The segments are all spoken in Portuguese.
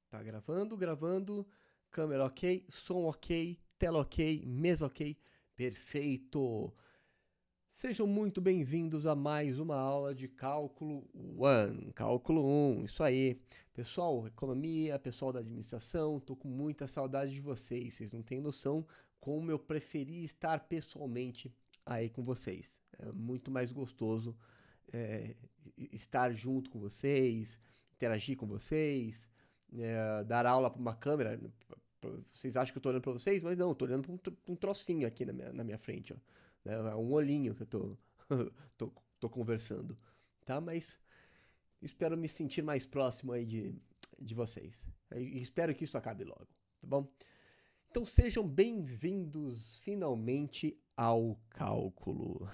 Tá gravando, gravando, câmera ok, som ok, tela ok, mesa ok, perfeito! Sejam muito bem-vindos a mais uma aula de Cálculo 1, Cálculo 1, isso aí. Pessoal, economia, pessoal da administração, tô com muita saudade de vocês não têm noção como eu preferi estar pessoalmente aí com vocês. É muito mais gostoso é, estar junto com vocês, interagir com vocês, dar aula para uma câmera. Vocês acham que eu tô olhando para vocês, mas não, eu tô olhando para um trocinho aqui na minha frente, ó. É um olhinho que eu tô conversando, tá? Mas espero me sentir mais próximo aí de vocês. E espero que isso acabe logo, tá bom? Então sejam bem-vindos finalmente ao cálculo.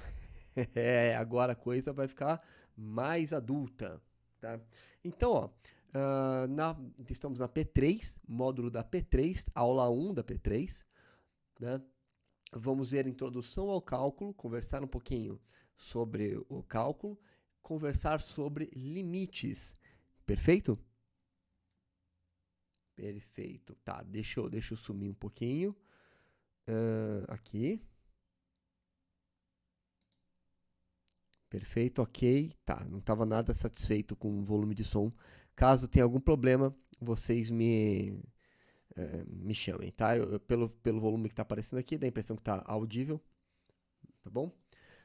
Agora a coisa vai ficar mais adulta, tá? Então, ó, estamos na P3, módulo da P3, aula 1 da P3, né? Vamos ver a introdução ao cálculo, conversar um pouquinho sobre o cálculo, conversar sobre limites. Perfeito? Perfeito. Tá, deixa eu sumir um pouquinho. Aqui. Perfeito, ok. Tá, não estava nada satisfeito com o volume de som. Caso tenha algum problema, vocês me chamem, tá? Pelo volume que está aparecendo aqui, dá a impressão que está audível, tá bom?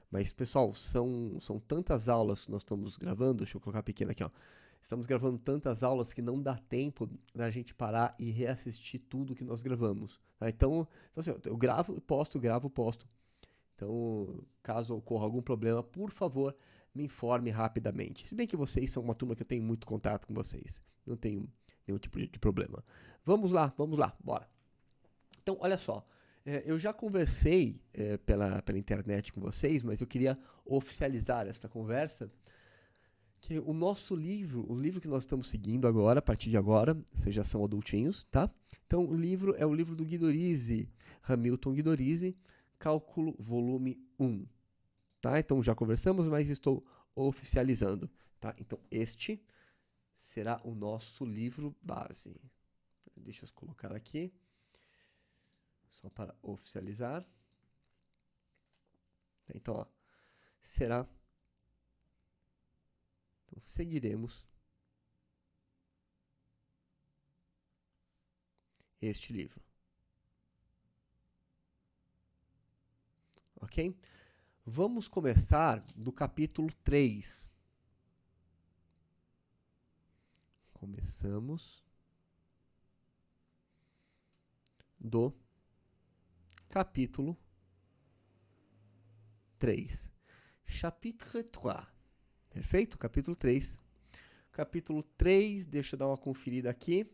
Mas, pessoal, são tantas aulas que nós estamos gravando. Deixa eu colocar pequeno aqui, ó. Estamos gravando tantas aulas que não dá tempo da gente parar e reassistir tudo que nós gravamos. Tá? Então assim, eu gravo e posto, gravo e posto. Então, caso ocorra algum problema, por favor, me informe rapidamente. Se bem que vocês são uma turma que eu tenho muito contato com vocês. Não tenho nenhum tipo de problema. Vamos lá, bora. Então, olha só. Eu já conversei pela internet com vocês, mas eu queria oficializar esta conversa. Que o nosso livro, o livro que nós estamos seguindo agora, a partir de agora, vocês já são adultinhos, tá? Então, o livro é o livro do Guidorizzi, Hamilton Guidorizzi, Cálculo Volume 1. Tá? Então, já conversamos, mas estou oficializando. Tá? Então, este será o nosso livro base. Deixa eu colocar aqui, só para oficializar. Então, ó, será. Então, seguiremos este livro. Ok? Vamos começar do capítulo 3. Começamos do capítulo 3. Chapitre 3. Perfeito? Capítulo 3. Capítulo 3, deixa eu dar uma conferida aqui.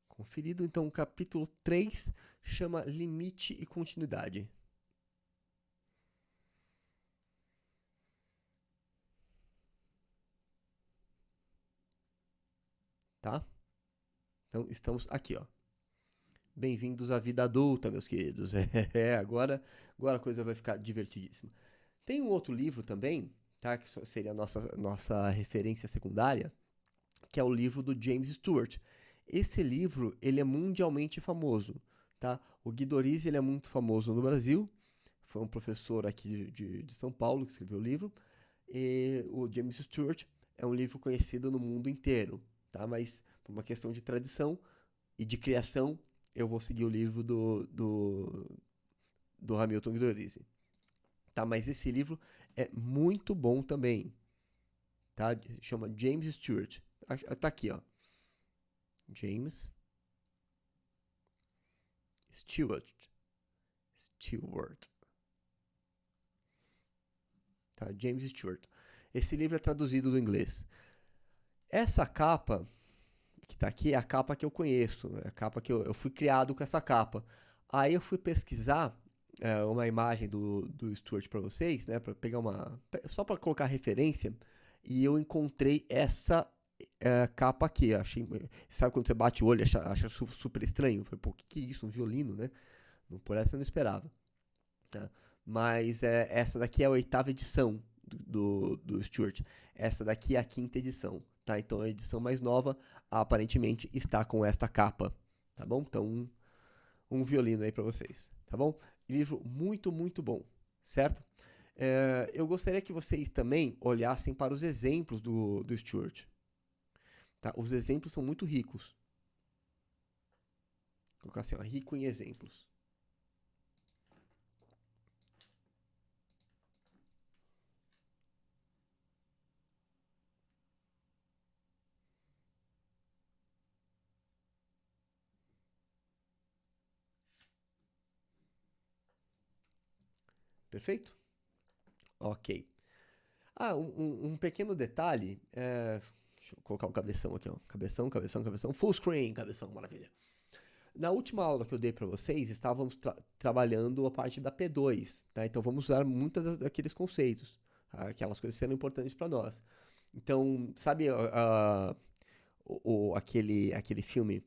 Conferido, então, o capítulo 3 chama Limite e Continuidade. Tá? Então, estamos aqui, ó. Bem-vindos à vida adulta, meus queridos. Agora a coisa vai ficar divertidíssima. Tem um outro livro também, tá? Que seria a nossa referência secundária, que é o livro do James Stewart. Esse livro, ele é mundialmente famoso, tá? O Guidorizzi, ele é muito famoso no Brasil. Foi um professor aqui de São Paulo que escreveu o livro. E o James Stewart é um livro conhecido no mundo inteiro, tá? Mas por uma questão de tradição e de criação, eu vou seguir o livro do Hamilton Guidorizzi. Tá? Mas esse livro é muito bom também, tá? Chama James Stewart. Tá aqui, ó. James Stewart. Tá? James Stewart. Esse livro é traduzido do inglês. Essa capa que tá aqui é a capa que eu conheço, é a capa que eu fui criado com essa capa. Aí eu fui pesquisar uma imagem do Stuart para vocês, né, para pegar só para colocar referência, e eu encontrei essa capa aqui. Achei, sabe quando você bate o olho e acha super estranho? Falei, pô, que é isso? Um violino, né? Por essa eu não esperava. Tá? Mas essa daqui é a 8ª edição do Stuart. Essa daqui é a 5ª edição. tá? Então a edição mais nova aparentemente está com esta capa, tá bom? Então um violino aí para vocês, tá bom? Livro muito, muito bom, certo? Eu gostaria que vocês também olhassem para os exemplos do Stuart, tá? Os exemplos são muito ricos. Vou colocar assim, ó, rico em exemplos. Perfeito? Ok. Um pequeno detalhe. Deixa eu colocar o cabeção aqui, ó. Cabeção, cabeção, cabeção. Full screen, cabeção, maravilha. Na última aula que eu dei para vocês, estávamos trabalhando a parte da P2, tá? Então vamos usar muitos daqueles conceitos, tá? Aquelas coisas que serão importantes para nós. Então, sabe aquele filme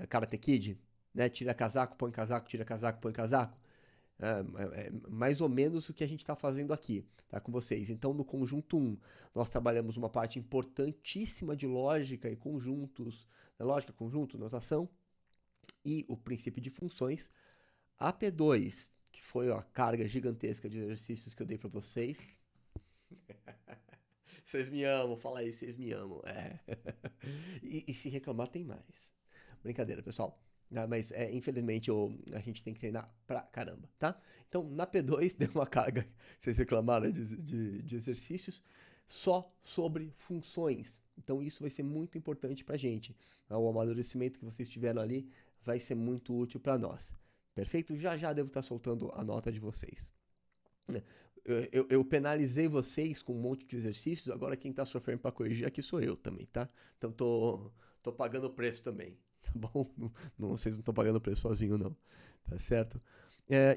Karate Kid? Né? Tira casaco, põe casaco, tira casaco, põe casaco. Mais ou menos o que a gente está fazendo aqui, tá, com vocês. Então, no conjunto 1, nós trabalhamos uma parte importantíssima de lógica e conjuntos, lógica, conjunto, notação, e o princípio de funções. A P2, que foi a carga gigantesca de exercícios que eu dei para vocês. Vocês me amam, fala aí, vocês me amam. E se reclamar, tem mais. Brincadeira, pessoal. Mas infelizmente a gente tem que treinar pra caramba, tá? Então na P2 deu uma carga, vocês reclamaram de exercícios só sobre funções. Então isso vai ser muito importante pra gente. O amadurecimento que vocês tiveram ali vai ser muito útil pra nós. Perfeito? Já devo estar soltando a nota de vocês. Eu penalizei vocês com um monte de exercícios, agora quem tá sofrendo pra corrigir aqui sou eu também, tá? Então tô pagando o preço também. Tá bom? Vocês não estão pagando o preço sozinho, não. Tá certo?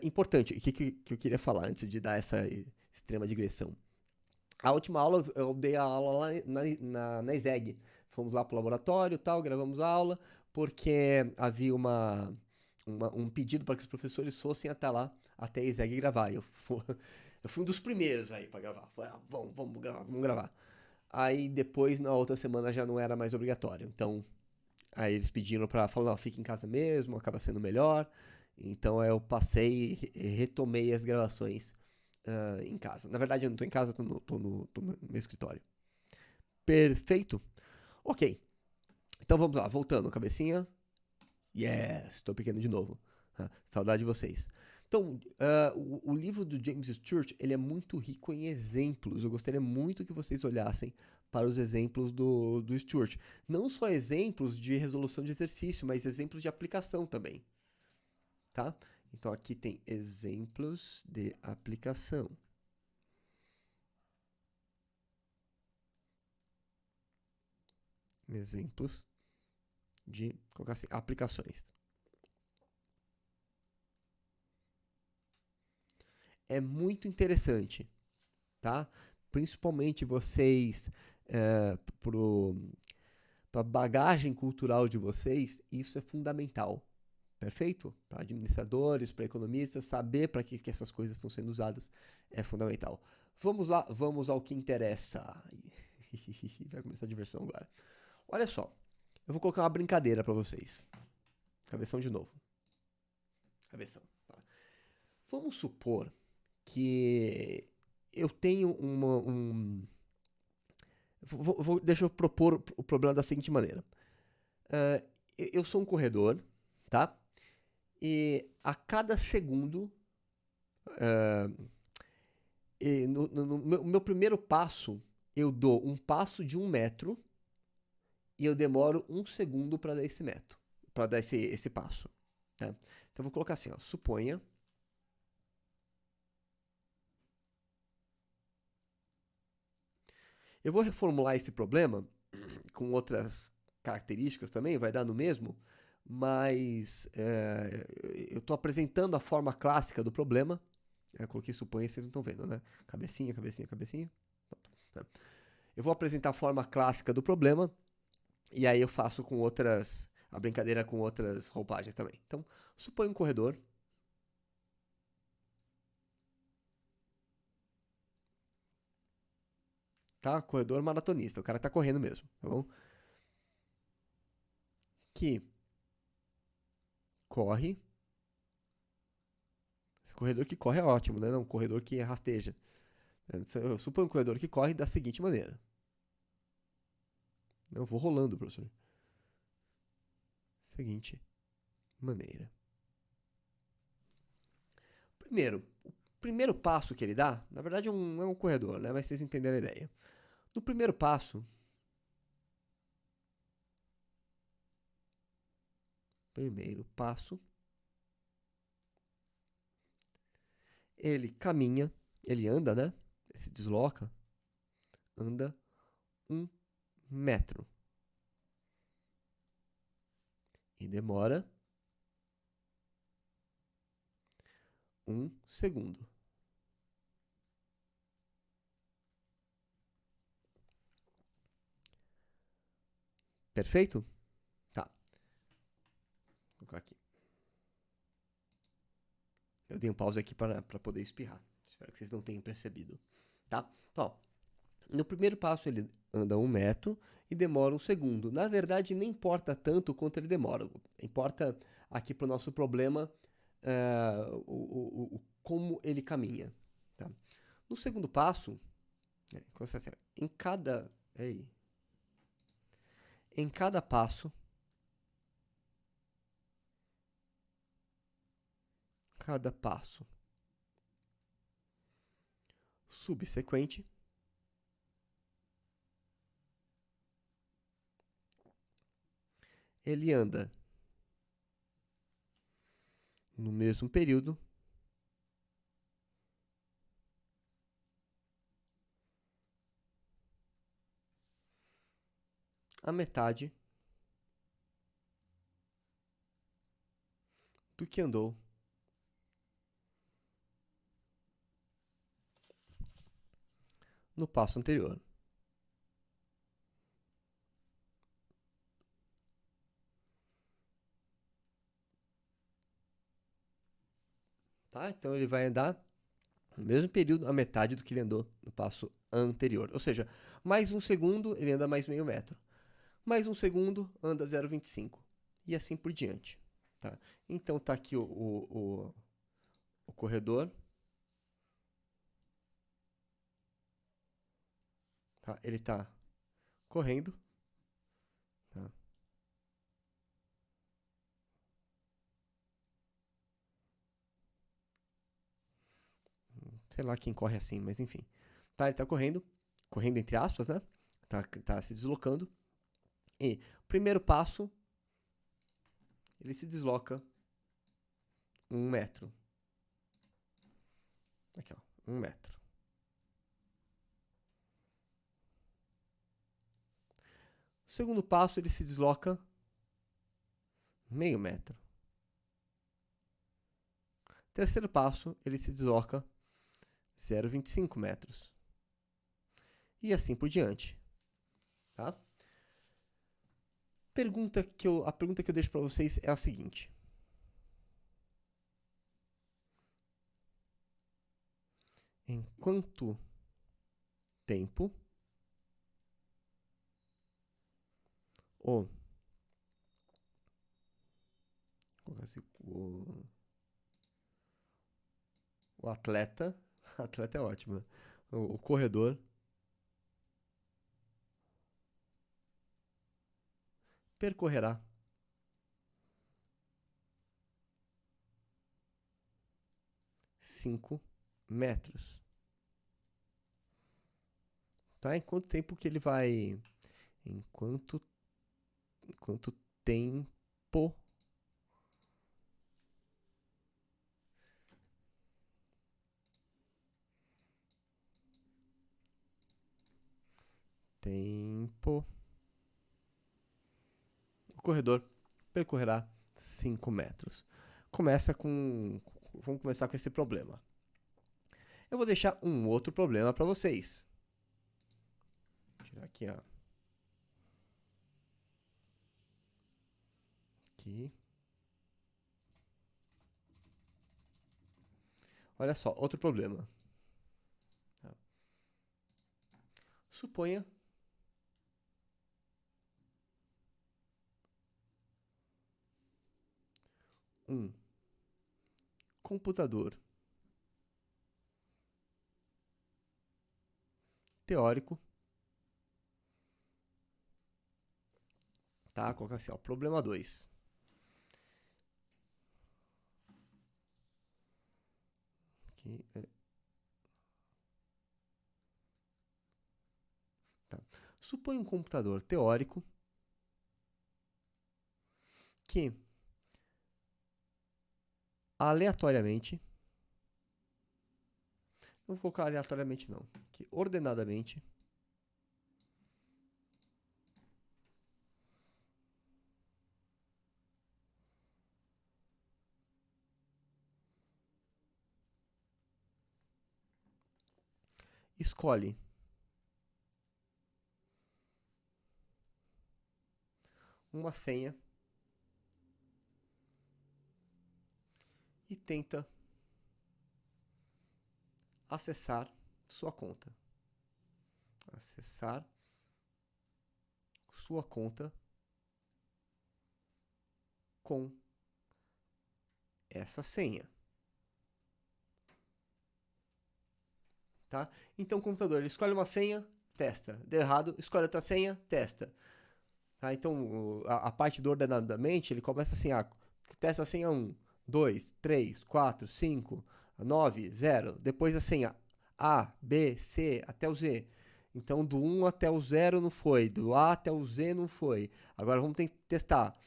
Importante, o que eu queria falar antes de dar essa extrema digressão. A última aula, eu dei a aula lá na ESEG. Fomos lá pro laboratório e tal, gravamos a aula, porque havia um pedido para que os professores fossem até lá, até a ESEG gravar. Eu fui um dos primeiros aí para gravar. Falei, vamos gravar, vamos gravar. Aí depois, na outra semana, já não era mais obrigatório. Então, aí eles pediram pra falar, não, fica em casa mesmo, acaba sendo melhor. Então eu passei e retomei as gravações em casa. Na verdade eu não tô em casa, tô no meu escritório. Perfeito? Ok. Então vamos lá, voltando, cabecinha. Yes, tô pequeno de novo. Saudade de vocês. Então, o livro do James Stewart, ele é muito rico em exemplos. Eu gostaria muito que vocês olhassem para os exemplos do Stewart. Não só exemplos de resolução de exercício, mas exemplos de aplicação também. Tá? Então, aqui tem exemplos de aplicação. Exemplos de, colocar assim, aplicações. É muito interessante, tá? Principalmente vocês, para a bagagem cultural de vocês, isso é fundamental. Perfeito? Para administradores, para economistas, saber para que essas coisas estão sendo usadas é fundamental. Vamos lá, vamos ao que interessa. Vai começar a diversão agora. Olha só, eu vou colocar uma brincadeira para vocês. Cabeção de novo. Cabeção. Vamos supor que eu tenho deixa eu propor o problema da seguinte maneira. Eu sou um corredor, tá? E a cada segundo, no meu primeiro passo, eu dou um passo de 1 metro e eu demoro 1 segundo para dar esse metro, para dar esse passo. Tá? Então eu vou colocar assim, ó, suponha. Eu vou reformular esse problema com outras características também, vai dar no mesmo, mas eu estou apresentando a forma clássica do problema. Eu coloquei suponha, vocês não estão vendo, né? Cabecinha, cabecinha, cabecinha. Eu vou apresentar a forma clássica do problema e aí eu faço com a brincadeira com outras roupagens também. Então, suponha um corredor. tá? Corredor maratonista, o cara tá correndo mesmo, tá bom? Que corre. Esse corredor que corre é ótimo, né? Não, um corredor que rasteja. Eu suponho um corredor que corre da seguinte maneira. Eu vou rolando, professor. Seguinte maneira. O primeiro passo que ele dá, na verdade é um corredor, né? Mas vocês entenderam a ideia. No primeiro passo, ele caminha, ele anda, né? Ele se desloca, anda 1 metro. E demora 1 segundo. Perfeito? Tá. Vou colocar aqui. Eu dei um pause aqui para poder espirrar. Espero que vocês não tenham percebido. Tá? Então, ó, no primeiro passo ele anda 1 metro e demora 1 segundo. Na verdade, nem importa tanto quanto ele demora. Importa aqui para o nosso problema como ele caminha. Tá? No segundo passo, assim, em cada passo, subsequente, ele anda no mesmo período a metade do que andou no passo anterior. Tá? Então ele vai andar no mesmo período a metade do que ele andou no passo anterior. Ou seja, mais 1 segundo ele anda mais meio metro. Mais 1 segundo anda 0,25. E assim por diante. Tá? Então tá aqui o corredor. Tá? Ele está correndo. Tá? Sei lá quem corre assim, mas enfim. Tá? Ele está correndo entre aspas, né? Tá se deslocando. E primeiro passo, ele se desloca 1 metro. Aqui, ó, 1 metro. Segundo passo, ele se desloca meio metro. Terceiro passo, ele se desloca 0,25 metros. E assim por diante. Tá? A pergunta que eu deixo para vocês é a seguinte. Em quanto tempo o atleta, atleta é ótimo, né? O corredor percorrerá 5 metros. Tá? Em quanto tempo que ele vai... Em quanto tempo o corredor percorrerá 5 metros. Vamos começar com esse problema. Eu vou deixar um outro problema para vocês. Vou tirar aqui, ó. Aqui. Olha só, outro problema. Suponha um computador teórico, tá? Colocar assim, ó, problema 2. Aqui, tá. Suponha um computador teórico que aleatoriamente, não vou colocar aleatoriamente não, que ordenadamente escolhe uma senha e tenta acessar sua conta. Acessar sua conta com essa senha. Tá? Então o computador ele escolhe uma senha, testa. Deu errado, escolhe outra senha, testa. Tá? Então a parte do ordenadamente ele começa assim, testa a senha 1, 2, 3, 4, 5, 9, 0. Depois a senha A, B, C até o Z. Então do 1 até o 0 não foi, do A até o Z não foi. Agora vamos testar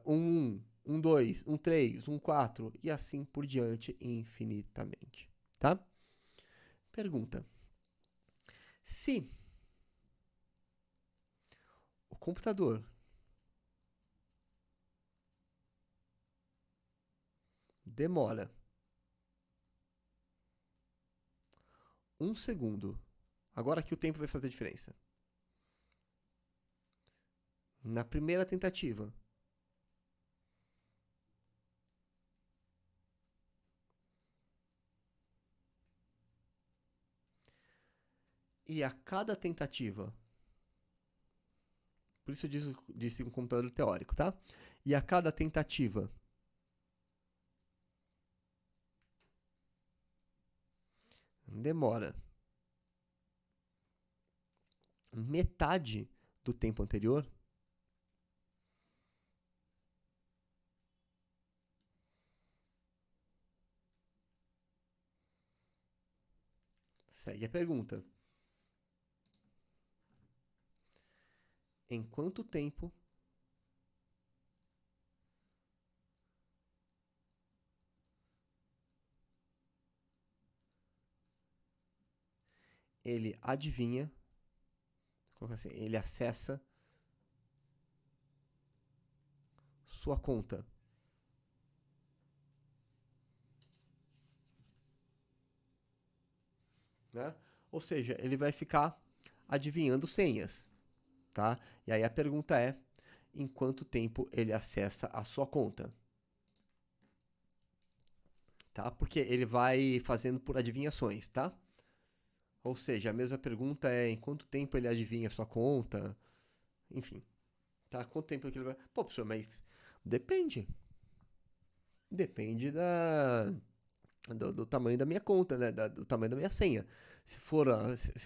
1, 2, 3, 4 e assim por diante infinitamente. Tá? Pergunta: se o computador demora 1 segundo, agora aqui o tempo vai fazer diferença. Na primeira tentativa, e a cada tentativa, por isso eu disse um computador teórico, tá? E a cada tentativa demora metade do tempo anterior, segue a pergunta: em quanto tempo ele adivinha, vou colocar assim, ele acessa sua conta? Né? Ou seja, ele vai ficar adivinhando senhas, tá? E aí a pergunta é: em quanto tempo ele acessa a sua conta? Tá? Porque ele vai fazendo por adivinhações, tá? Ou seja, a mesma pergunta é em quanto tempo ele adivinha a sua conta, enfim, tá? Quanto tempo que ele vai... Pô, professor, mas depende. Depende do tamanho da minha conta, né? Do tamanho da minha senha. Se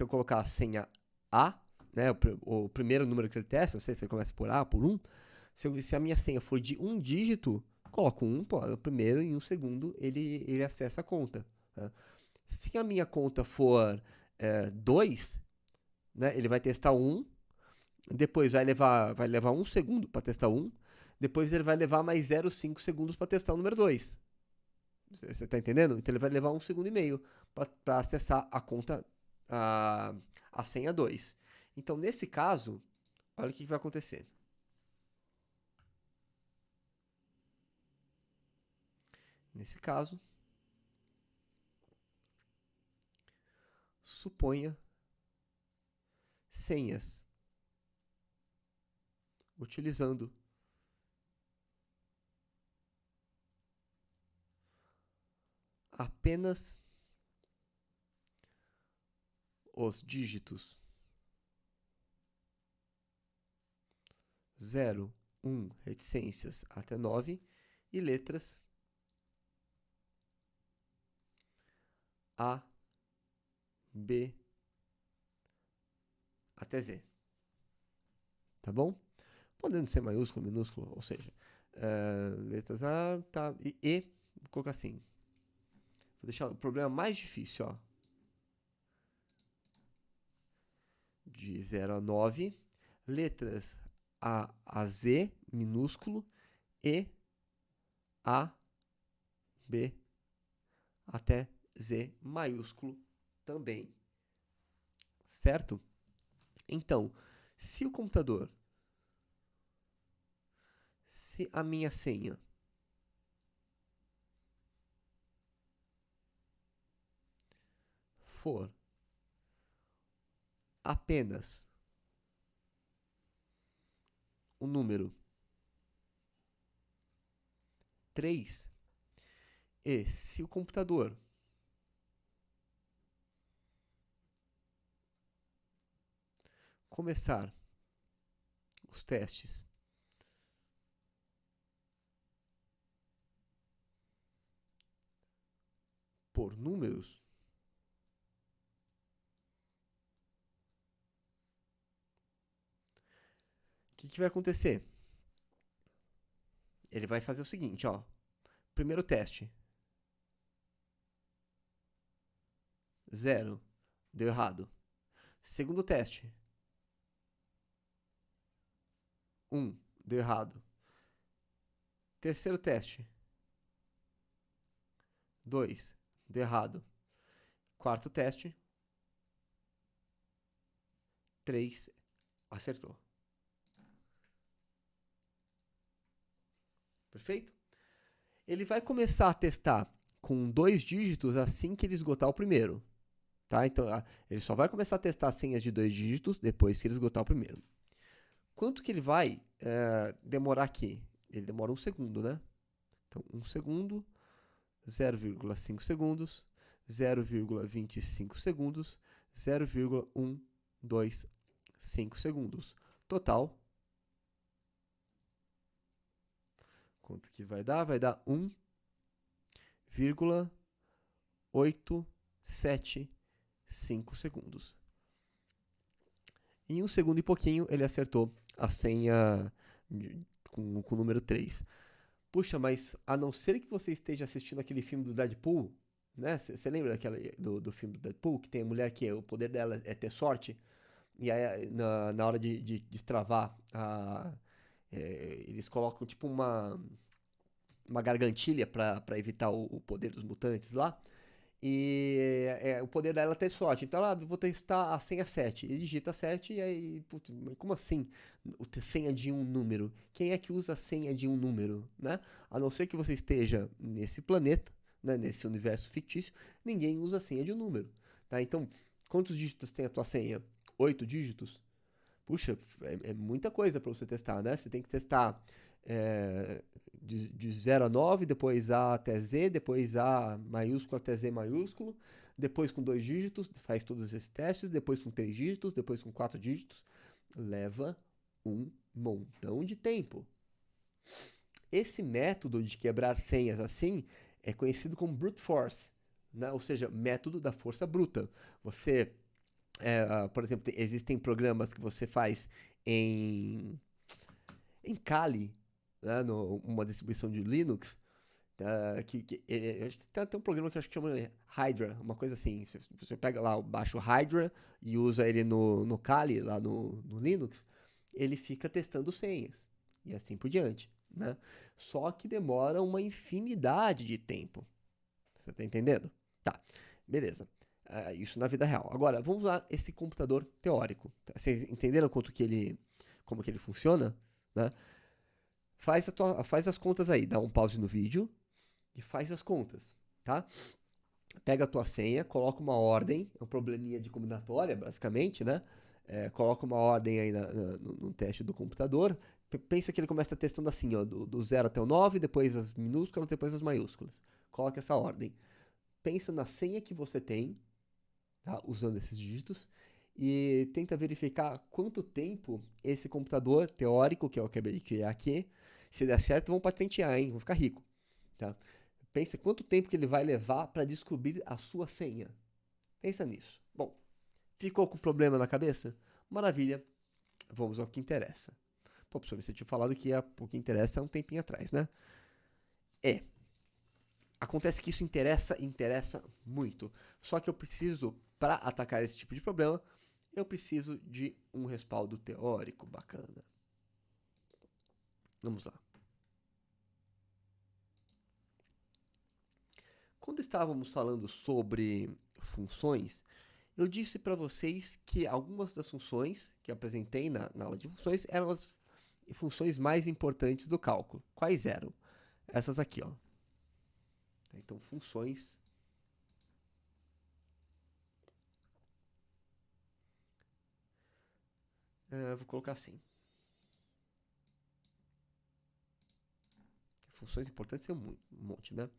eu colocar a senha A, né? O primeiro número que ele testa, não sei se ele começa por A, por 1. Se a minha senha for de um dígito, coloco 1, pô, o primeiro em 1 segundo ele acessa a conta. Tá? Se a minha conta for 2, né? Ele vai testar 1, depois vai levar 1 segundo para testar 1, depois ele vai levar mais 0,5 segundos para testar o número 2. Você está entendendo? Então ele vai levar 1,5 segundo para acessar a conta, a senha 2. Então nesse caso, olha o que vai acontecer. Nesse caso, suponha senhas utilizando apenas os dígitos 0, 1, reticências até 9 e letras A, B até Z. Tá bom? Podendo ser maiúsculo, minúsculo, ou seja, letras A, tá, e, vou colocar assim. Vou deixar o problema mais difícil, ó. De 0 a 9, letras A a Z, minúsculo, e A, B, até Z, maiúsculo também. Certo? Então, se o computador, se a minha senha for apenas o número 3, e se o computador começar os testes por números, o que vai acontecer? Ele vai fazer o seguinte, ó. Primeiro teste. 0. Deu errado. Segundo teste. 1. Deu errado. Terceiro teste. 2. Deu errado. Quarto teste. 3. Acertou. Perfeito? Ele vai começar a testar com 2 dígitos assim que ele esgotar o primeiro. Tá? Então, ele só vai começar a testar senhas de 2 dígitos depois que ele esgotar o primeiro. Quanto que ele vai demorar aqui? Ele demora 1 segundo, né? Então, 1 segundo, 0,5 segundos, 0,25 segundos, 0,125 segundos. Total, quanto que vai dar? Vai dar 1,875 segundos. Em 1 segundo e pouquinho, ele acertou a senha com o número 3. Puxa, mas a não ser que você esteja assistindo aquele filme do Deadpool, né? Você lembra do filme do Deadpool, que tem a mulher que o poder dela é ter sorte? E aí, na hora de destravar, eles colocam tipo uma gargantilha para evitar o poder dos mutantes lá. E o poder dela é ter sorte. Então, vou testar a senha 7. E digita 7 e aí, putz, como assim? Senha de um número. Quem é que usa a senha de um número, né? A não ser que você esteja nesse planeta, né, nesse universo fictício, ninguém usa a senha de um número. Tá? Então, quantos dígitos tem a tua senha? 8 dígitos? Puxa, é muita coisa para você testar, né? Você tem que testar de 0 a 9, depois A até Z, depois A maiúsculo até Z maiúsculo, depois com 2 dígitos, faz todos esses testes, depois com 3 dígitos, depois com 4 dígitos. Leva um montão de tempo. Esse método de quebrar senhas assim é conhecido como brute force, né? Ou seja, método da força bruta. Você por exemplo, existem programas que você faz em Kali, né, uma distribuição de Linux, tem um programa que eu acho que chama Hydra, uma coisa assim. Você pega lá, baixa o Hydra e usa ele no Kali, lá no Linux, ele fica testando senhas e assim por diante, né? Só que demora uma infinidade de tempo. Você tá entendendo? Tá, beleza. Isso na vida real. Agora, vamos usar esse computador teórico. Vocês entenderam como que ele funciona? Né? Faz as contas aí. Dá um pause no vídeo e faz as contas. Tá? Pega a tua senha, coloca uma ordem. É um probleminha de combinatória, basicamente. Né? Coloca uma ordem aí no teste do computador. Pensa que ele começa testando assim, ó, do 0 até o 9, depois as minúsculas, depois as maiúsculas. Coloca essa ordem. Pensa na senha que você tem, tá? Usando esses dígitos, e tenta verificar quanto tempo esse computador teórico que eu acabei de criar aqui, se der certo, vão patentear, hein? Vão ficar rico, tá? Pensa quanto tempo que ele vai levar para descobrir a sua senha. Pensa nisso. Bom, ficou com problema na cabeça? Maravilha. Vamos ao que interessa. Pô, professor, você tinha falado que o que interessa é um tempinho atrás, né? Acontece que isso interessa muito. Só que eu preciso, para atacar esse tipo de problema, eu preciso de um respaldo teórico bacana. Vamos lá. Quando estávamos falando sobre funções, eu disse para vocês que algumas das funções que eu apresentei na aula de funções eram as funções mais importantes do cálculo. Quais eram? Essas aqui, ó. Então, funções. Vou colocar assim. Funções importantes tem um monte, né?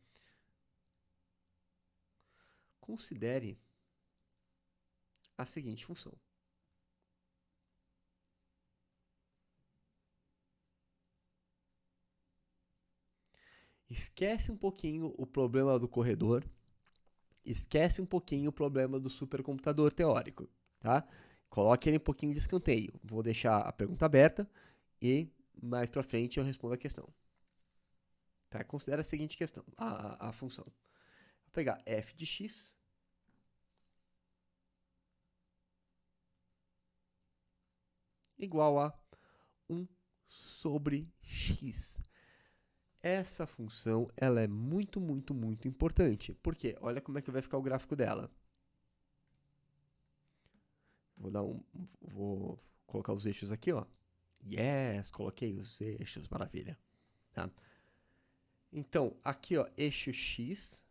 Considere a seguinte função. Esquece um pouquinho o problema do corredor, esquece um pouquinho o problema do supercomputador teórico, tá? Coloque ele um pouquinho de escanteio. Vou deixar a pergunta aberta e mais para frente eu respondo a questão. Tá? Considera a seguinte questão, a função. Vou pegar f de x igual a 1 sobre x. Essa função ela é muito importante. Por quê? Olha como é que vai ficar o gráfico dela. Vou colocar os eixos aqui, ó. Yes, coloquei os eixos, maravilha. Tá? Então, aqui, ó, eixo x,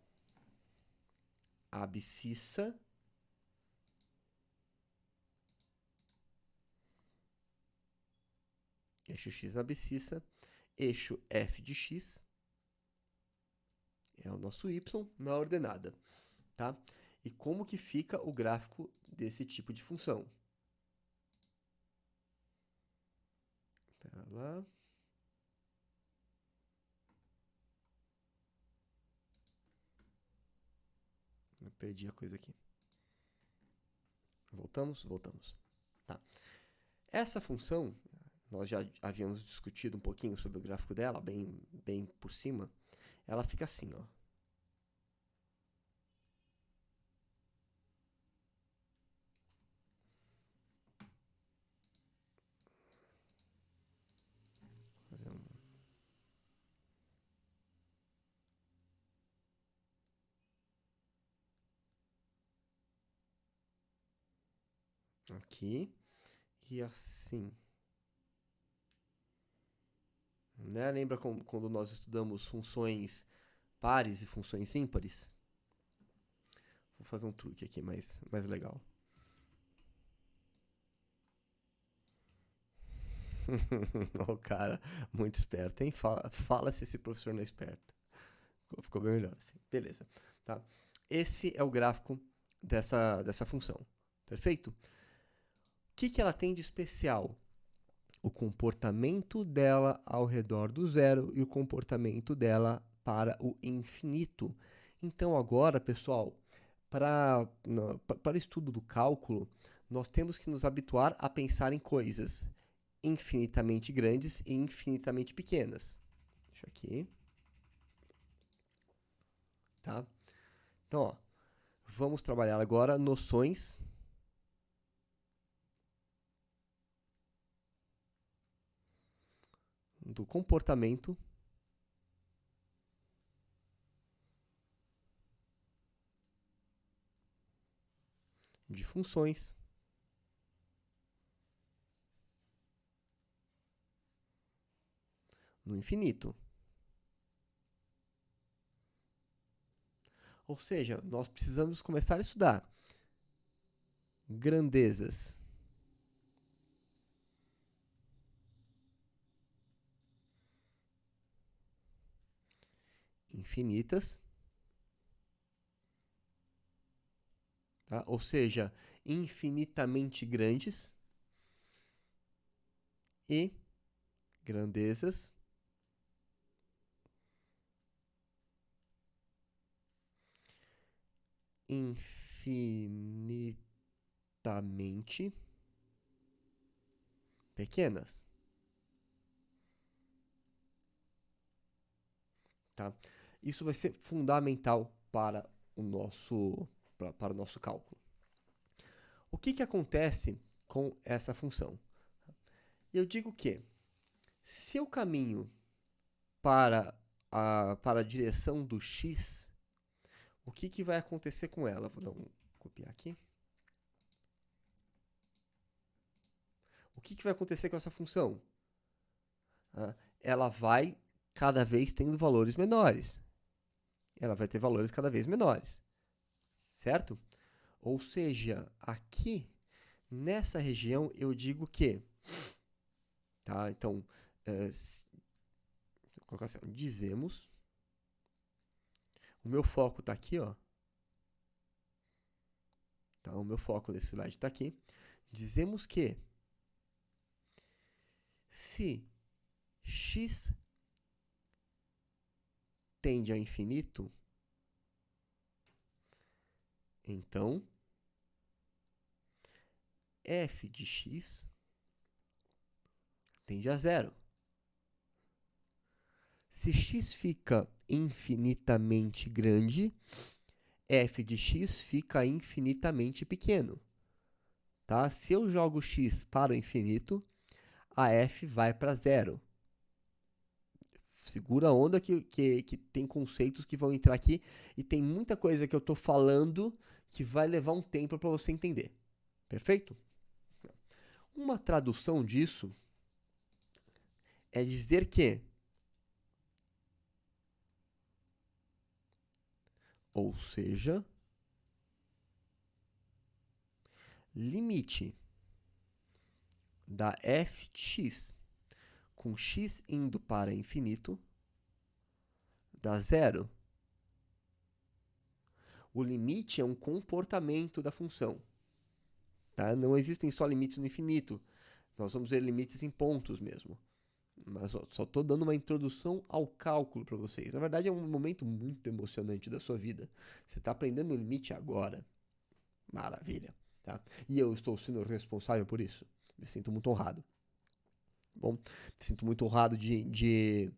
abscissa, eixo x abscissa, eixo f de x, é o nosso y na ordenada, tá? E como que fica o gráfico desse tipo de função? Pera lá. Eu perdi a coisa aqui. Voltamos? Voltamos. Tá. Essa função, nós já havíamos discutido um pouquinho sobre o gráfico dela, bem por cima. Ela fica assim, ó. Vou fazer aqui e assim. Né? Lembra quando nós estudamos funções pares e funções ímpares? Vou fazer um truque aqui mais legal. O cara, muito esperto, hein? Fala se esse professor não é esperto. Ficou bem melhor assim. Beleza. Tá? Esse é o gráfico dessa função. Perfeito? O que ela tem de especial? O comportamento dela ao redor do zero e o comportamento dela para o infinito. Então, agora, pessoal, para o estudo do cálculo, nós temos que nos habituar a pensar em coisas infinitamente grandes e infinitamente pequenas. Deixa aqui. Tá? Então, ó, vamos trabalhar agora noções do comportamento de funções no infinito. Ou seja, nós precisamos começar a estudar grandezas infinitas, tá? tá? Ou seja, infinitamente grandes e grandezas infinitamente pequenas, tá? Isso vai ser fundamental para o nosso cálculo. O que acontece com essa função? Eu digo que se eu caminho para a direção do x, o que vai acontecer com ela? Vou copiar aqui. O que vai acontecer com essa função? Ela vai cada vez tendo valores menores. Ela vai ter valores cada vez menores, certo? Ou seja, aqui, nessa região, eu digo que, tá? Então, vou colocar assim, dizemos, o meu foco está aqui, ó. Então, o meu foco desse slide está aqui. Dizemos que se x tende a infinito, então f de x tende a zero. Se x fica infinitamente grande, f de x fica infinitamente pequeno. Tá? Se eu jogo x para o infinito, a f vai para zero. Segura a onda que tem conceitos que vão entrar aqui e tem muita coisa que eu estou falando que vai levar um tempo para você entender. Perfeito? Uma tradução disso é dizer que, ou seja, limite da f de x com x indo para infinito dá zero. O limite é um comportamento da função. Tá? Não existem só limites no infinito. Nós vamos ver limites em pontos mesmo. Mas só estou dando uma introdução ao cálculo para vocês. Na verdade, é um momento muito emocionante da sua vida. Você está aprendendo o limite agora. Maravilha. Tá? E eu estou sendo responsável por isso. Me sinto muito honrado. Bom, me sinto muito honrado de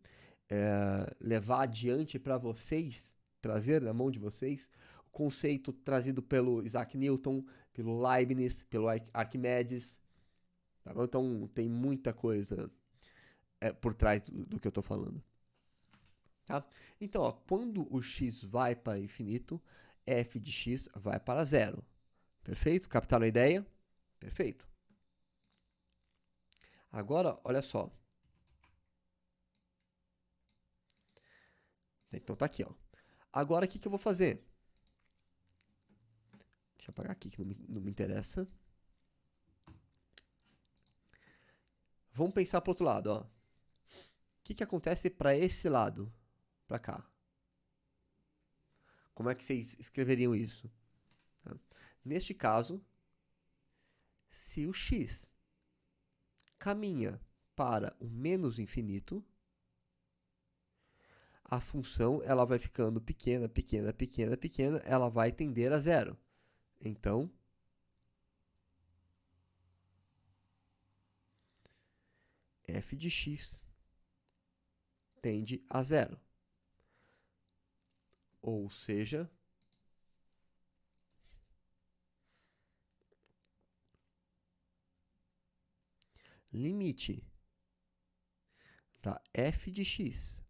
levar adiante para vocês, trazer na mão de vocês, o conceito trazido pelo Isaac Newton, pelo Leibniz, pelo Arquimedes. Tá bom? Então, tem muita coisa por trás do que eu estou falando. Tá? Então, ó, quando o x vai para infinito, f de x vai para zero. Perfeito? Captaram a ideia? Perfeito. Agora, olha só. Então tá aqui, ó. Agora, o que eu vou fazer? Deixa eu apagar aqui que não me interessa. Vamos pensar para o outro lado, ó. O que acontece para esse lado? Para cá. Como é que vocês escreveriam isso? Tá? Neste caso, se o x caminha para o menos infinito, a função ela vai ficando pequena, pequena, pequena, pequena, ela vai tender a zero. Então, f de x tende a zero. Ou seja, limite da f de x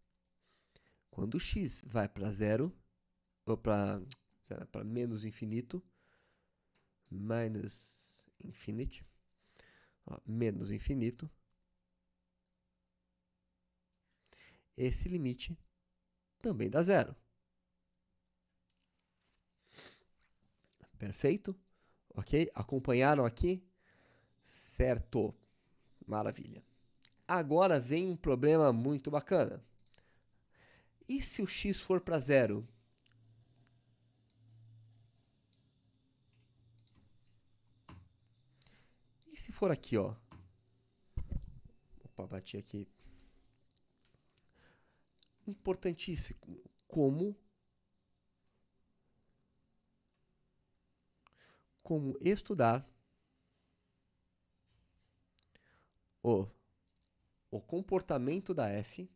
quando x vai para zero, ou para menos infinito, minus infinity, ó, menos infinito, esse limite também dá zero. Perfeito? Ok? Acompanharam aqui? Certo. Maravilha. Agora vem um problema muito bacana. E se o x for para zero? se for aqui, ó? Opa, bati aqui. Importantíssimo. Como estudar o comportamento da F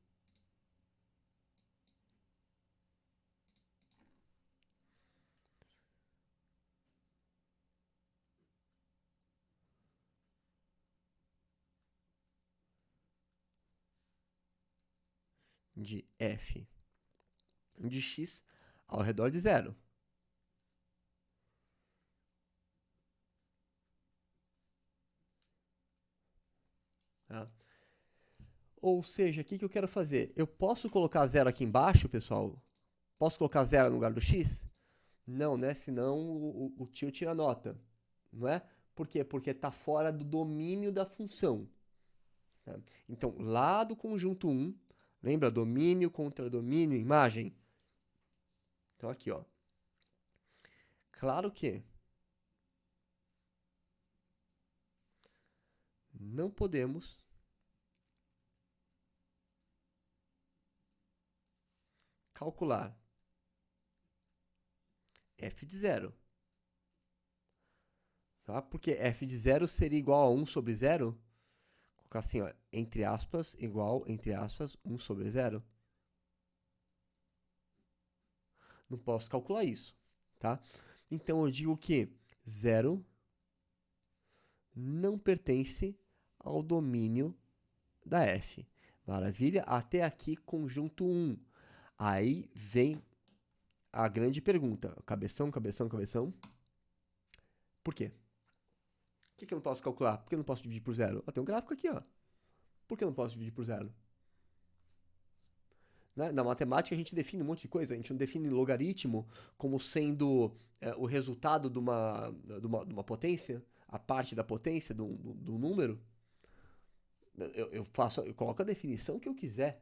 de f de x ao redor de zero. Tá? Ou seja, o que eu quero fazer? Eu posso colocar zero aqui embaixo, pessoal? Posso colocar zero no lugar do x? Não, né? Senão o tio tira a nota. Não é? Por quê? Porque está fora do domínio da função. Tá? Então, lá do conjunto 1, lembra? Domínio contra domínio, imagem. Então, aqui, ó. Claro que não podemos calcular f de zero. Tá? Porque f de zero seria igual a 1 sobre zero. Vou colocar assim, ó, entre aspas, igual, entre aspas, 1 sobre zero. Não posso calcular isso, tá? Então, eu digo que zero não pertence ao domínio da f. Maravilha? Até aqui, conjunto 1. Aí vem a grande pergunta. Cabeção, cabeção, cabeção. Por quê? Por que eu não posso calcular? Por que eu não posso dividir por zero? Tem um gráfico aqui, ó. Por que eu não posso dividir por zero? Né? Na matemática a gente define um monte de coisa. A gente não define logaritmo como sendo o resultado de uma potência, a parte da potência do número. Eu coloco a definição que eu quiser.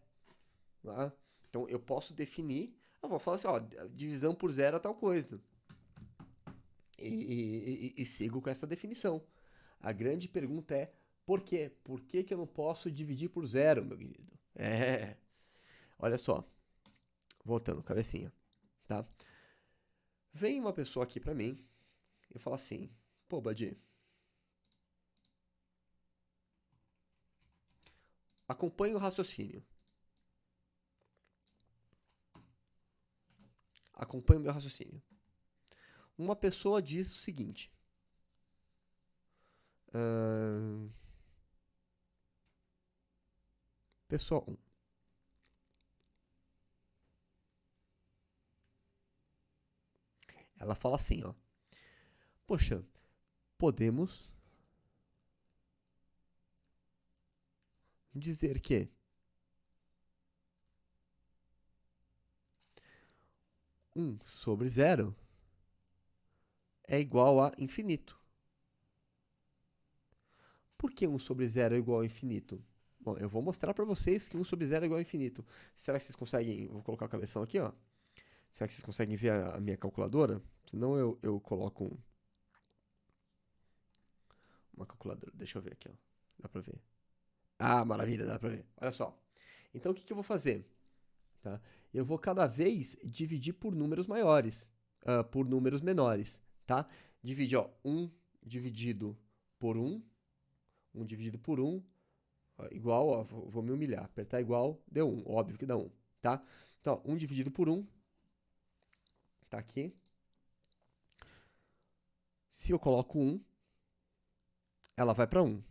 Né? Então eu posso definir, eu vou falar assim, ó, divisão por zero é tal coisa. E sigo com essa definição. A grande pergunta é, por quê? Por que eu não posso dividir por zero, meu querido? Olha só. Voltando, cabecinha. Tá? Vem uma pessoa aqui pra mim e fala assim, pô, Badi, acompanhe o raciocínio. Acompanhe o meu raciocínio. Uma pessoa diz o seguinte. Pessoa 1. Ela fala assim, ó. Poxa, podemos dizer que 1 sobre zero é igual a infinito. Por que 1 sobre zero é igual a infinito? Bom, eu vou mostrar para vocês que 1 sobre zero é igual a infinito. Será que vocês conseguem... Vou colocar o cabeção aqui, ó. Será que vocês conseguem ver a minha calculadora? Senão eu coloco uma calculadora. Deixa eu ver aqui, ó. Dá pra ver. Ah, maravilha, dá pra ver. Olha só. Então, o que eu vou fazer? Tá? Eu vou cada vez dividir por números maiores, por números menores, tá? Divide, ó, 1 dividido por 1, 1 dividido por 1, igual, ó, vou me humilhar, apertar igual, deu 1, óbvio que dá 1, tá? Então, ó, 1 dividido por 1, tá aqui. Se eu coloco 1, ela vai para 1.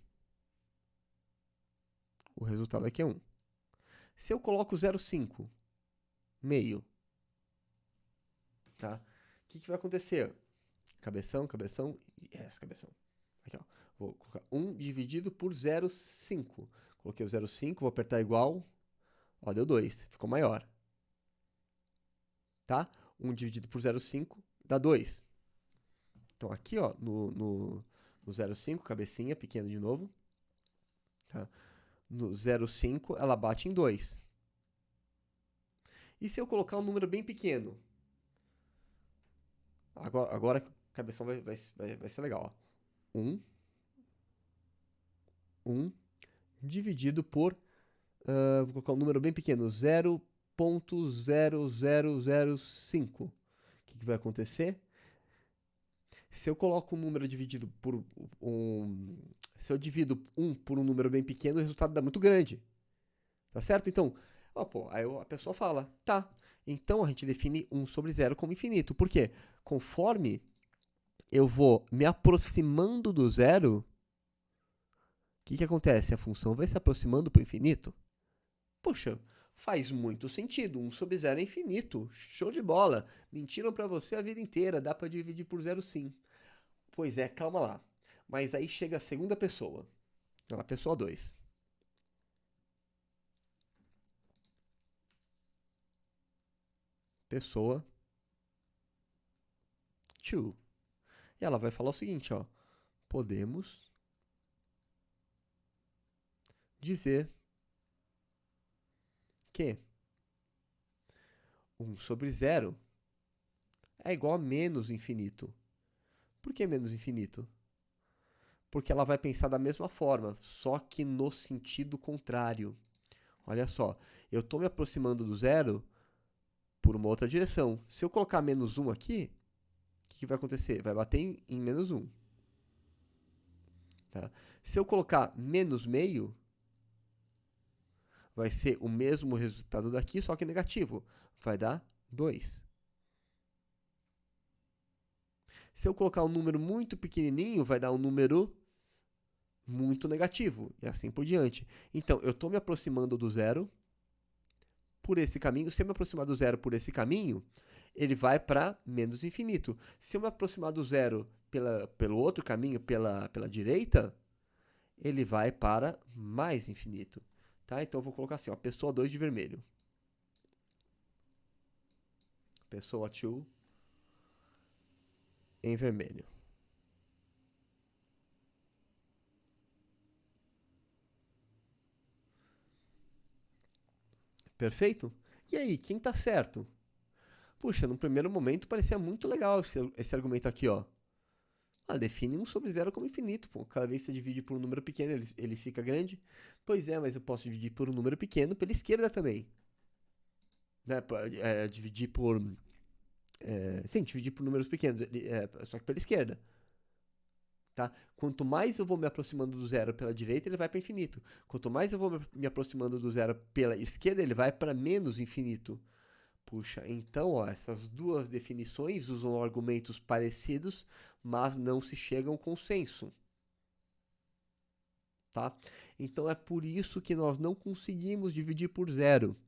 O resultado aqui é 1. Se eu coloco 0,5, meio, tá? O que vai acontecer? Cabeção, cabeção, cabeção. Aqui, ó. Vou colocar 1 dividido por 0,5. Coloquei o 0,5, vou apertar igual. Ó, deu 2, ficou maior. Tá? 1 dividido por 0,5 dá 2. Então aqui, ó, no 0,5, cabecinha, pequena de novo. Tá? No 0,5 ela bate em 2. E se eu colocar um número bem pequeno? Agora a cabeção vai ser legal, ó. 1 1 dividido por, vou colocar um número bem pequeno, 0,0005. O que vai acontecer? Se eu coloco um número dividido por se eu divido 1 por um número bem pequeno, o resultado dá muito grande. Tá certo? Então, aí a pessoa fala, tá. Então a gente define 1 sobre 0 como infinito. Por quê? Conforme eu vou me aproximando do zero, o que acontece? A função vai se aproximando para o infinito. Poxa, faz muito sentido. 1 sobre 0 é infinito. Show de bola. Mentiram para você a vida inteira. Dá para dividir por 0 sim. Pois é, calma lá. Mas aí chega a segunda pessoa. A pessoa 2. Pessoa 2. E ela vai falar o seguinte, ó. Podemos dizer que 1 sobre 0 é igual a menos infinito. Por que menos infinito? Porque ela vai pensar da mesma forma, só que no sentido contrário. Olha só, eu estou me aproximando do zero por uma outra direção. Se eu colocar menos 1 aqui, o que vai acontecer? Vai bater em menos 1. Tá? Se eu colocar menos meio, vai ser o mesmo resultado daqui, só que negativo. Vai dar 2. Se eu colocar um número muito pequenininho, vai dar um número muito negativo, e assim por diante. Então, eu estou me aproximando do zero por esse caminho. Se eu me aproximar do zero por esse caminho, ele vai para menos infinito. Se eu me aproximar do zero pelo outro caminho, pela direita, ele vai para mais infinito. Tá? Então, eu vou colocar assim, ó, pessoa 2 de vermelho. Pessoa 2 em vermelho. Perfeito? E aí, quem está certo? Puxa, no primeiro momento parecia muito legal esse argumento aqui, ó. Define 1 sobre 0 como infinito, pô. Cada vez que você divide por um número pequeno, ele fica grande. Pois é, mas eu posso dividir por um número pequeno pela esquerda também. Né? Dividir por... sim, dividir por números pequenos, só que pela esquerda. Tá? Quanto mais eu vou me aproximando do zero pela direita, ele vai para infinito. Quanto mais eu vou me aproximando do zero pela esquerda, ele vai para menos infinito. Puxa, então, ó, essas duas definições usam argumentos parecidos, mas não se chega a um consenso. Tá? Então é por isso que nós não conseguimos dividir por zero.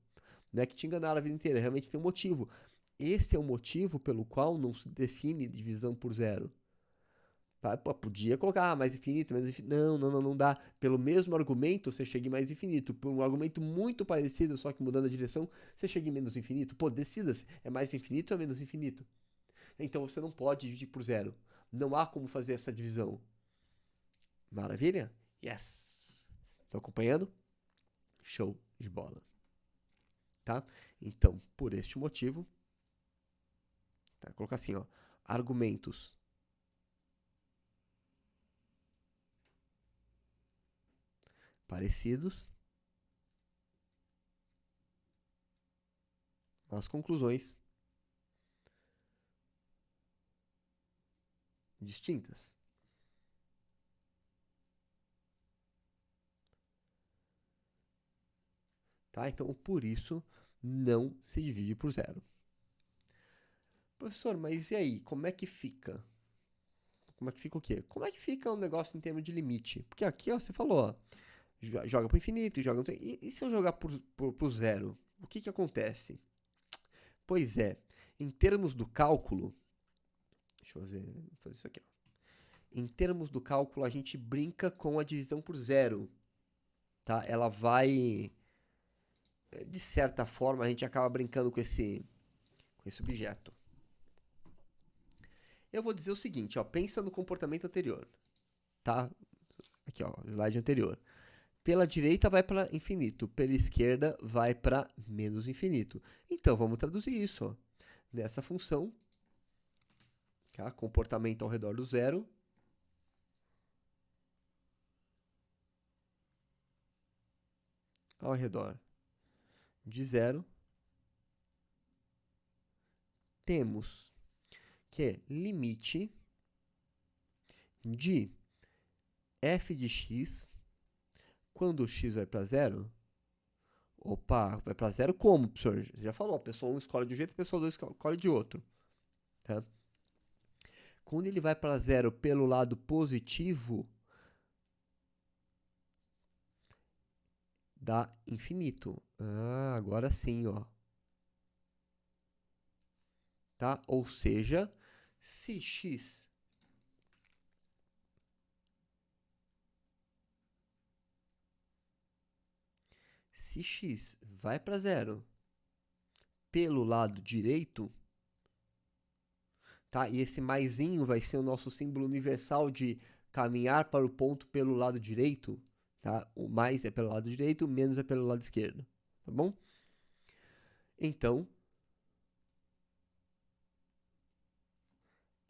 Não é que te enganaram a vida inteira, realmente tem um motivo. Esse é o motivo pelo qual não se define divisão por zero. Tá? Pô, podia colocar mais infinito, menos infinito. Não dá. Pelo mesmo argumento, você chega em mais infinito. Por um argumento muito parecido, só que mudando a direção, você chega em menos infinito. Pô, decida-se, é mais infinito ou é menos infinito? Então você não pode dividir por zero. Não há como fazer essa divisão. Maravilha? Yes! Estão acompanhando? Show de bola. Tá? Então, por este motivo, tá? Vou colocar assim, ó, argumentos parecidos, mas conclusões distintas. Tá? Então, por isso, não se divide por zero. Professor, mas e aí? Como é que fica? Como é que fica o quê? Como é que fica o negócio em termos de limite? Porque aqui, ó, você falou, ó, joga para o infinito, joga e se eu jogar por zero? O que acontece? Pois é, em termos do cálculo, deixa eu fazer isso aqui, ó. Em termos do cálculo, a gente brinca com a divisão por zero, tá? Ela vai, de certa forma, a gente acaba brincando com esse objeto. Eu vou dizer o seguinte, ó, pensa no comportamento anterior, tá? Aqui, ó, slide anterior. Pela direita vai para infinito, pela esquerda vai para menos infinito. Então, vamos traduzir isso, ó. Nessa função, tá? Comportamento ao redor do zero, ao redor de zero, temos que limite de f de x, quando o x vai para zero. Opa, vai para zero como, professor? Já falou, a pessoa 1 escolhe de um jeito, a pessoa 2 escolhe de outro. Tá? Quando ele vai para zero pelo lado positivo, dá infinito. Ah, agora sim, ó. Tá? Ou seja, se x vai para zero pelo lado direito, tá? E esse maisinho vai ser o nosso símbolo universal de caminhar para o ponto pelo lado direito, tá? O mais é pelo lado direito, o menos é pelo lado esquerdo, tá bom? Então,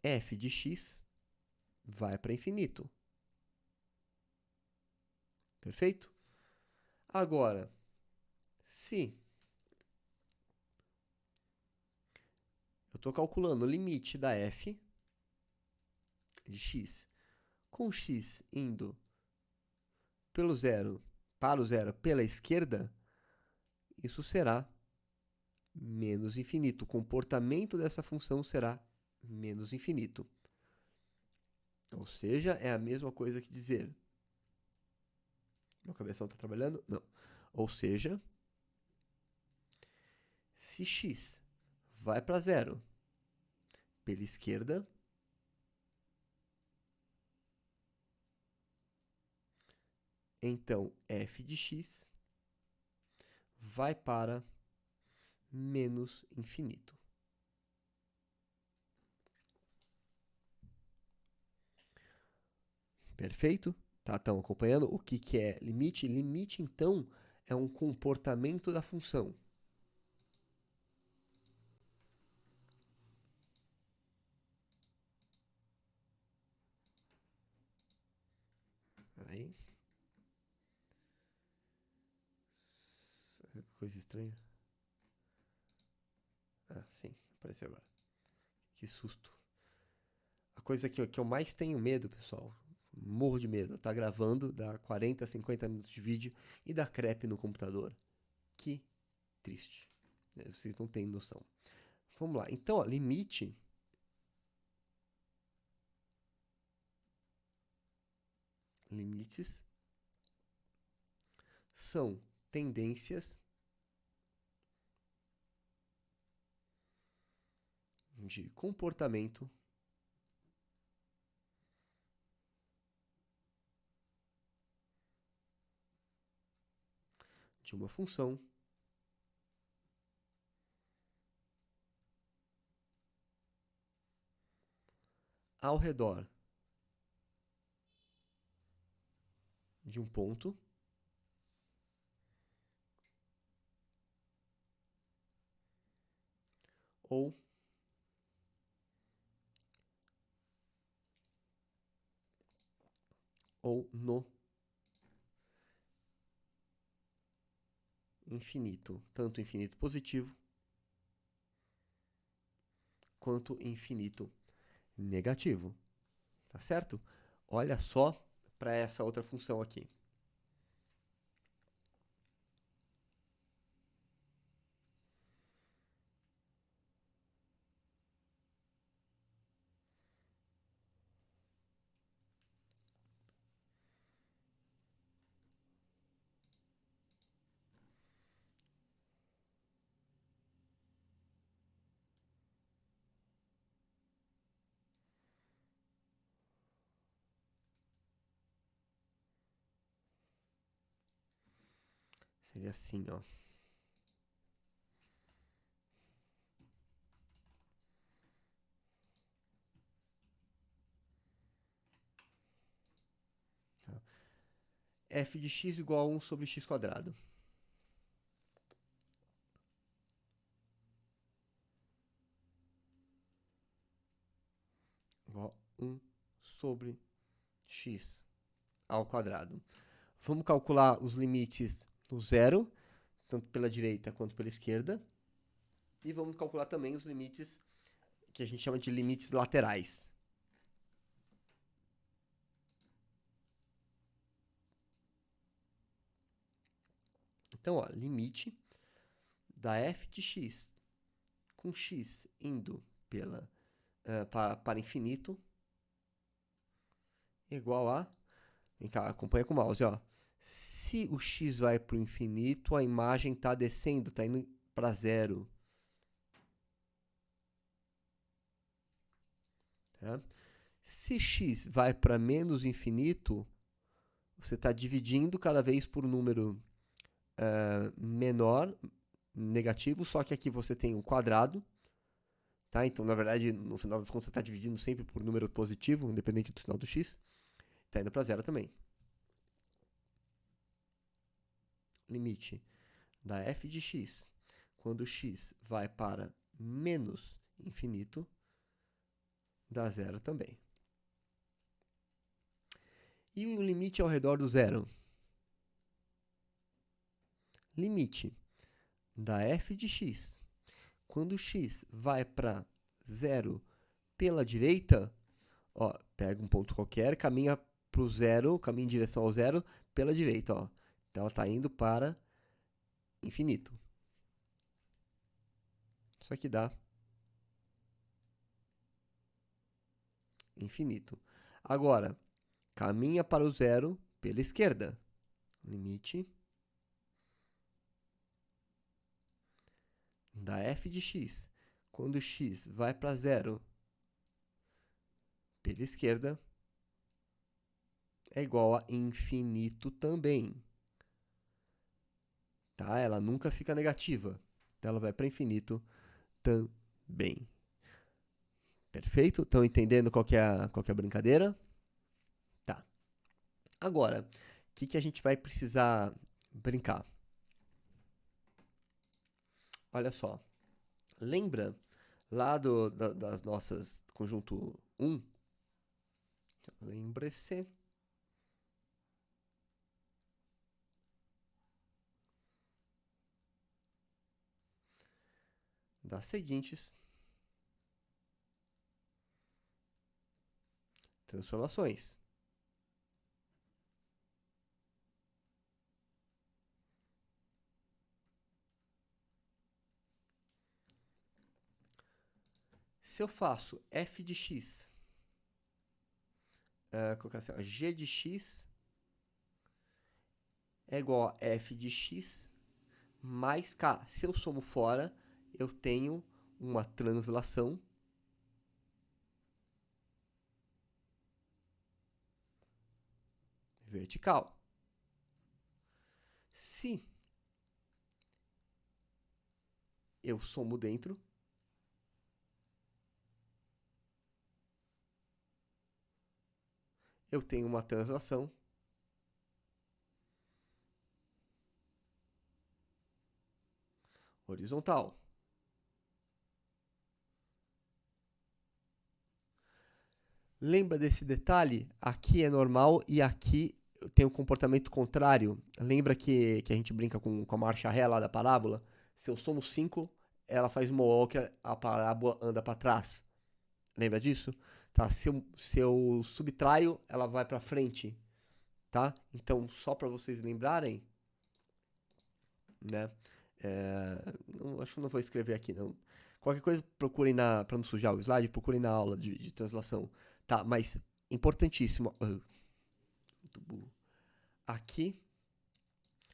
f de x vai para infinito. Perfeito? Agora, se eu estou calculando o limite da f de x com x indo pelo zero para o zero pela esquerda, isso será menos infinito. O comportamento dessa função será menos infinito. Ou seja, é a mesma coisa que dizer... Meu cabeção está trabalhando? Não. Ou seja, se x vai para zero pela esquerda, então f de x vai para menos infinito. Perfeito? Tá, estão acompanhando o que é limite? Limite, então, é um comportamento da função. Aí. Coisa estranha. Ah, sim, apareceu agora. Que susto. A coisa que eu mais tenho medo, pessoal, morro de medo, tá gravando, dá 40, 50 minutos de vídeo e dá crepe no computador. Que triste. Vocês não têm noção. Vamos lá. Então, ó, limite limites são tendências de comportamento de uma função ao redor de um ponto ou no infinito, tanto infinito positivo quanto infinito negativo. Tá certo? Olha só para essa outra função aqui. Seria assim, ó. Tá? F de x igual a 1 sobre x quadrado. Igual a 1 sobre x ao quadrado. Vamos calcular os limites no zero, tanto pela direita quanto pela esquerda. E vamos calcular também os limites que a gente chama de limites laterais. Então, ó, limite da f de x com x indo para infinito igual a... Vem cá, acompanha com o mouse, ó. Se o x vai para o infinito, a imagem está descendo, está indo para zero. Tá? Se x vai para menos infinito, você está dividindo cada vez por um número menor, negativo, só que aqui você tem um quadrado. Tá? Então, na verdade, no final das contas, você está dividindo sempre por número positivo, independente do sinal do x. Está indo para zero também. Limite da f de x, quando x vai para menos infinito, dá zero também. E o limite ao redor do zero? Limite da f de x, quando x vai para zero pela direita, ó, pega um ponto qualquer, caminha para o zero, caminha em direção ao zero pela direita. Ó. Então, ela está indo para infinito. Isso aqui dá infinito. Agora, caminha para o zero pela esquerda. Limite da f de x, quando x vai para zero pela esquerda, é igual a infinito também. Tá? Ela nunca fica negativa. Então, ela vai para infinito também. Perfeito? Estão entendendo qual que é a brincadeira? Tá. Agora, o que a gente vai precisar brincar? Olha só. Lembra lá das nossas conjunto 1? Lembre-se. Das seguintes transformações. Se eu faço f de x, colocar assim, ó, g de x é igual a f de x mais k. Se eu somo fora, eu tenho uma translação vertical. Se eu somo dentro, eu tenho uma translação horizontal. Lembra desse detalhe? Aqui é normal e aqui tem um comportamento contrário. Lembra que a gente brinca com a marcha ré lá da parábola? Se eu somo 5, ela faz uma walker, a parábola anda para trás. Lembra disso? Tá? Se eu subtraio, ela vai para frente. Tá? Então, só para vocês lembrarem, né? Acho que não vou escrever aqui, não. Qualquer coisa, procurem para não sujar o slide, procurem na aula de translação. Tá, mas importantíssimo. Muito burro. Aqui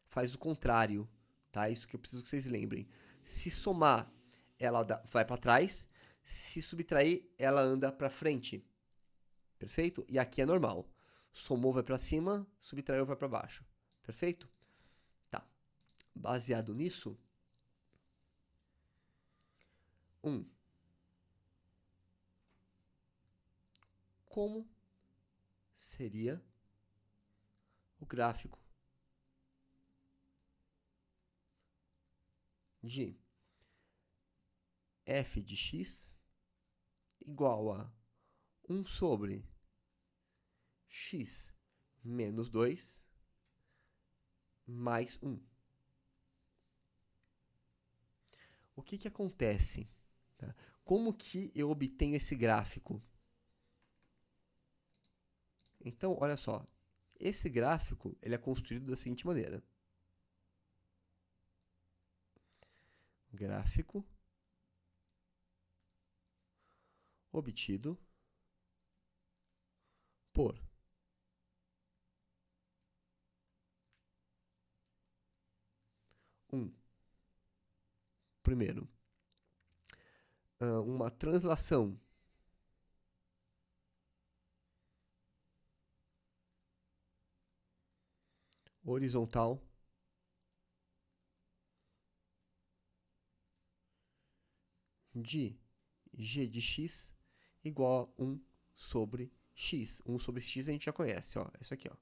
faz o contrário, tá? Isso que eu preciso que vocês lembrem. Se somar, ela vai para trás. Se subtrair, ela anda para frente. Perfeito? E aqui é normal. Somou vai para cima, subtraiu vai para baixo. Perfeito? Tá. Baseado nisso, como seria o gráfico de f de x igual a 1 sobre x menos 2 mais 1. o que acontece? Tá? Como que eu obtenho esse gráfico? Então, olha só, esse gráfico ele é construído da seguinte maneira. Gráfico obtido por primeiro, uma translação horizontal de g de x igual a 1 sobre x. 1 sobre x a gente já conhece, ó, é isso aqui, ó.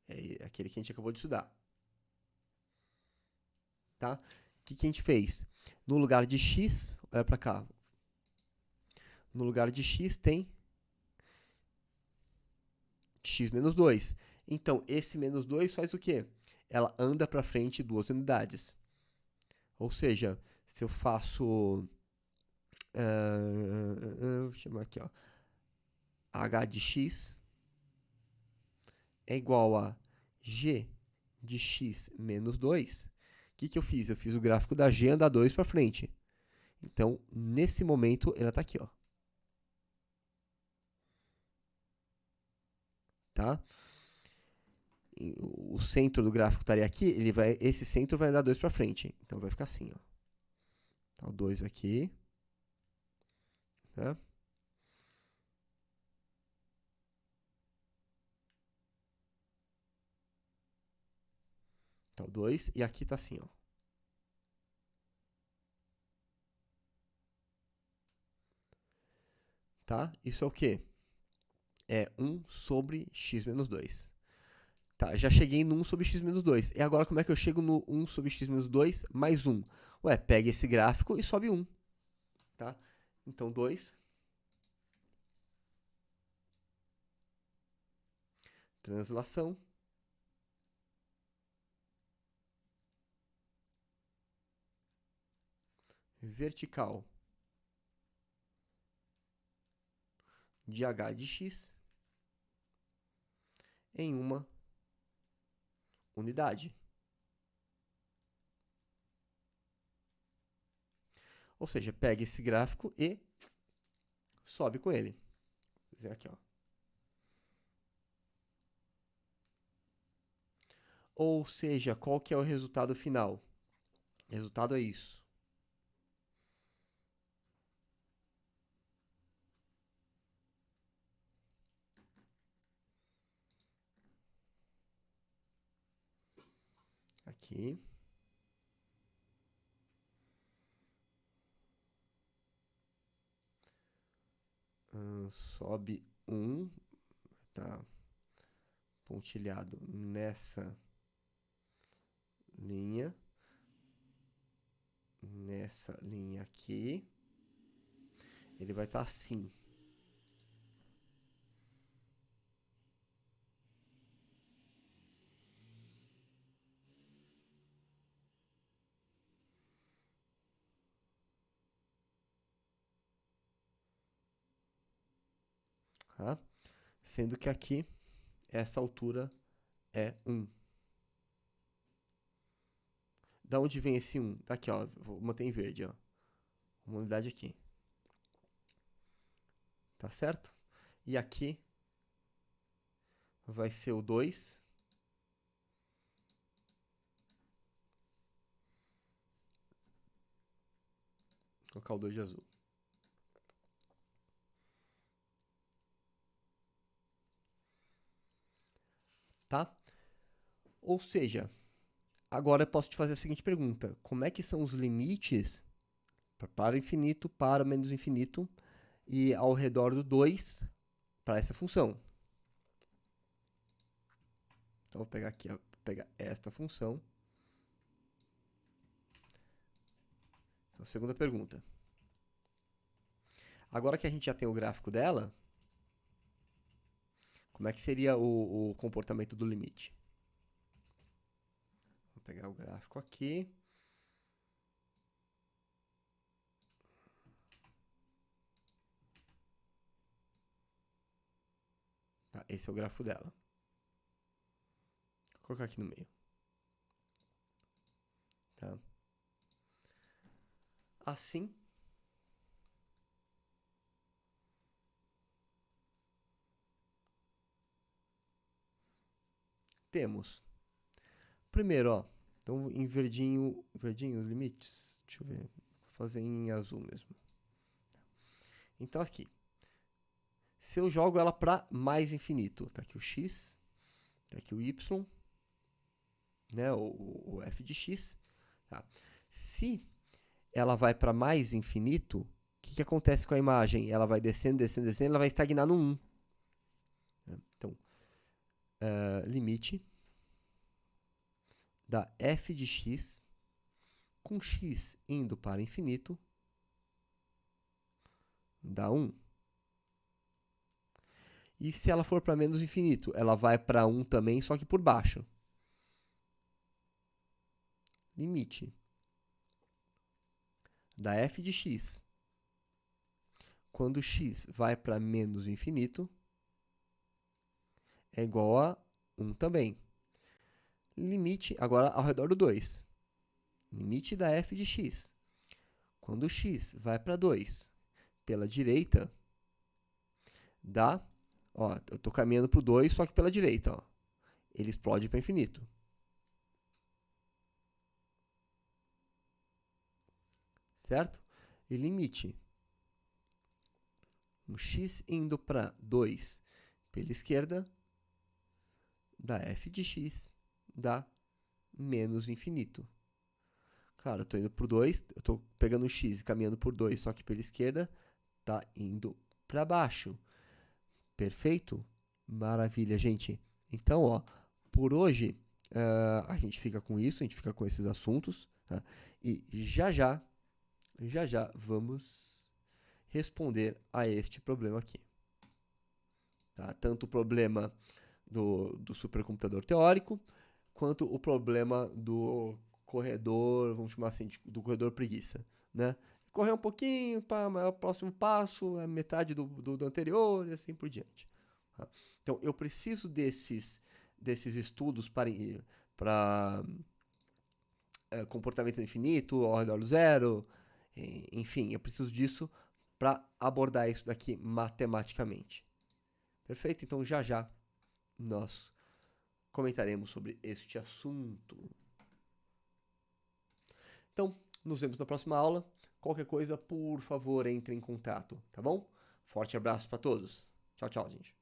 É aquele que a gente acabou de estudar. Tá? O que a gente fez? No lugar de x, olha para cá. No lugar de x tem x menos 2. Então, esse menos 2 faz o quê? Ela anda para frente 2 unidades. Ou seja, se eu faço... vou chamar aqui, ó. h de x é igual a g de x menos 2. O que eu fiz? Eu fiz o gráfico da g andar 2 para frente. Então, nesse momento, ela está aqui, ó. Tá? O centro do gráfico estaria aqui, esse centro vai andar 2 para frente. Então, vai ficar assim, ó. Tá o 2 aqui. Tá? Tá o 2 e aqui tá assim, ó. Tá? Isso é o quê? É 1 sobre x menos 2. Tá, já cheguei no 1 sobre x menos 2. E agora como é que eu chego no 1 sobre x menos 2 mais 1? Ué, pega esse gráfico e sobe 1. Tá? Então, 2. Translação. Vertical de h de x em uma unidade. Ou seja, pega esse gráfico e sobe com ele. Vou dizer aqui, ó. Ou seja, qual que é o resultado final? O resultado é isso. Aqui. Sobe 1. Tá pontilhado nessa linha. Nessa linha aqui. Ele vai estar assim. Tá? Sendo que aqui, essa altura é 1. Da onde vem esse 1? Daqui, ó. Vou manter em verde, ó. Uma unidade aqui. Tá certo? E aqui vai ser o 2. Vou colocar o 2 de azul. Tá? Ou seja, agora eu posso te fazer a seguinte pergunta. Como é que são os limites para o infinito, para o menos infinito e ao redor do 2 para essa função? Então, vou pegar aqui, ó, vou pegar esta função. Então, segunda pergunta. Agora que a gente já tem o gráfico dela, como é que seria o comportamento do limite? Vou pegar o gráfico aqui. Tá, esse é o gráfico dela. Vou colocar aqui no meio. Tá? Assim. Temos. Primeiro, ó. Então, em verdinho os limites. Deixa eu ver. Vou fazer em azul mesmo. Então, aqui. Se eu jogo ela para mais infinito, tá aqui o x, tá aqui o y, né, o f de x. Tá? Se ela vai para mais infinito, o que acontece com a imagem? Ela vai descendo, descendo, descendo, ela vai estagnar no 1. Então, limite da f de x, com x indo para infinito, dá 1. E se ela for para menos infinito, ela vai para 1 também, só que por baixo. Limite da f de x, quando x vai para menos infinito, é igual a 1 também. Limite, agora ao redor do 2. Limite da f de x, quando x vai para 2 pela direita, dá, ó, eu estou caminhando para o 2, só que pela direita, ó, ele explode para infinito. Certo? E limite, um x indo para 2 pela esquerda, da f de x, dá menos infinito. Claro, eu estou indo por 2, eu estou pegando o x e caminhando por 2, só que pela esquerda, está indo para baixo. Perfeito? Maravilha, gente. Então, ó, por hoje, a gente fica com isso, a gente fica com esses assuntos. Tá? E já já vamos responder a este problema aqui. Tá? Tanto o problema do supercomputador teórico, quanto o problema do corredor, vamos chamar assim, do corredor preguiça, né? Correr um pouquinho para o próximo passo, a metade do anterior e assim por diante. Tá? Então, eu preciso desses estudos para comportamento infinito, ao redor do zero, enfim, eu preciso disso para abordar isso daqui matematicamente. Perfeito? Então, já nós comentaremos sobre este assunto. Então, nos vemos na próxima aula. Qualquer coisa, por favor, entre em contato, tá bom? Forte abraço para todos. Tchau, tchau, gente.